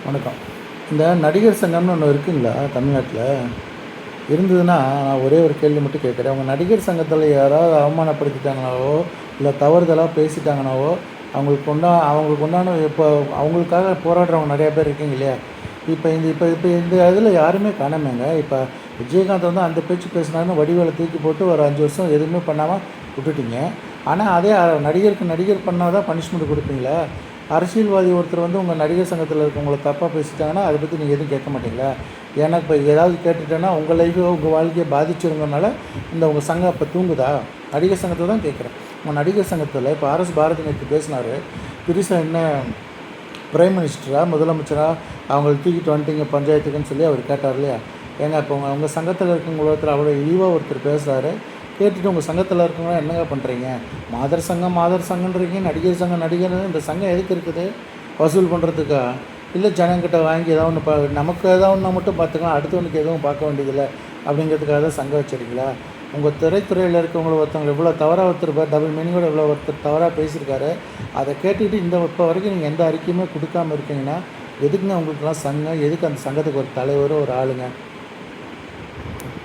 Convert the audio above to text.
வணக்கம். இந்த நடிகர் சங்கம்னு ஒன்று இருக்குங்களா தமிழ்நாட்டில்? இருந்ததுன்னா நான் ஒரே ஒரு கேள்வி மட்டும் கேட்குறேன். உங்க நடிகர் சங்கத்தில் யாராவது அவமானப்படுத்திட்டாங்கனாவோ, இல்லை தவறுதலா பேசிட்டாங்கனாவோ, அவங்களுக்கு உண்டான இப்போ அவங்களுக்காக போராடுறவங்க நிறையா பேர் இருக்கீங்க இல்லையா? இப்போ இந்த இதில யாருமே காணோமேங்க. இப்போ விஜயகாந்த் வந்து அந்த பேச்சு பேசினாருன்னு வடிவேல தூக்கி போட்டு ஒரு 5 வருஷம் எதுவுமே பண்ணாம விட்டுட்டீங்க. ஆனால் அதே நடிகருக்கு நடிகர் பண்ணா தான் பனிஷ்மெண்ட் குடுப்பீங்களா? அரசியல்வாதி ஒருத்தர் வந்து உங்கள் நடிகர் சங்கத்தில் இருக்கவங்கள தப்பாக பேசிட்டாங்கன்னா, அதை பற்றி நீங்கள் எதுவும் கேட்க மாட்டீங்களா? ஏன்னா இப்போ ஏதாவது கேட்டுட்டேன்னா உங்கள் லைஃபோ, உங்கள் வாழ்க்கையை பாதிச்சிருங்கனால உங்கள் சங்கம் இப்போ தூங்குதா? நடிகர் சங்கத்தை தான் கேட்குறேன். உங்கள் நடிகர் சங்கத்தில் இப்போ ஆர்எஸ் பாரதி நேற்று பேசினார். பெருசா என்ன பிரைம் மினிஸ்டரா, முதலமைச்சரா அவங்கள தூக்கிட்டு வந்துட்டீங்க பஞ்சாயத்துக்குன்னு சொல்லி அவர் கேட்டார் இல்லையா? ஏங்க இப்போ உங்கள் சங்கத்தில் இருக்கவங்க ஒருத்தர் அவ்வளோ இழிவாக ஒருத்தர் பேசுகிறாரு. கேட்டுட்டு உங்கள் சங்கத்தில் இருக்கவங்களாம் என்னங்க பண்ணுறீங்க? மாதர் சங்கம் மாதர் சங்கம்ன்றீங்க, நடிகர் சங்கம் நடிகர். இந்த சங்கம் எதுக்கு இருக்குது? வசூல் பண்ணுறதுக்கா? இல்லை ஜனங்கிட்ட வாங்கி ஏதாவது ஒன்று நமக்கு ஏதாவது ஒன்றா மட்டும் பார்த்துக்கலாம், அடுத்தவனுக்கு எதுவும் பார்க்க வேண்டியதில்லை அப்படிங்கிறதுக்காக தான் சங்கம் வச்சுருக்கீங்களா? உங்கள் திரைத்துறையில் இருக்கவங்கள ஒருத்தவங்க இவ்வளோ தவறாக ஒருத்தர் டபுள் மீனிங்கோட இவ்வளோ ஒருத்தர் தவறாக பேசியிருக்காரு. அதை கேட்டுக்கிட்டு இப்போ வரைக்கும் நீங்கள் எந்த அறிக்கையுமே கொடுக்காமல் இருக்கீங்கன்னா, எதுக்குங்க உங்களுக்கெல்லாம் சங்கம்? எதுக்கு அந்த சங்கத்துக்கு ஒரு தலைவரோ ஒரு ஆளுங்க?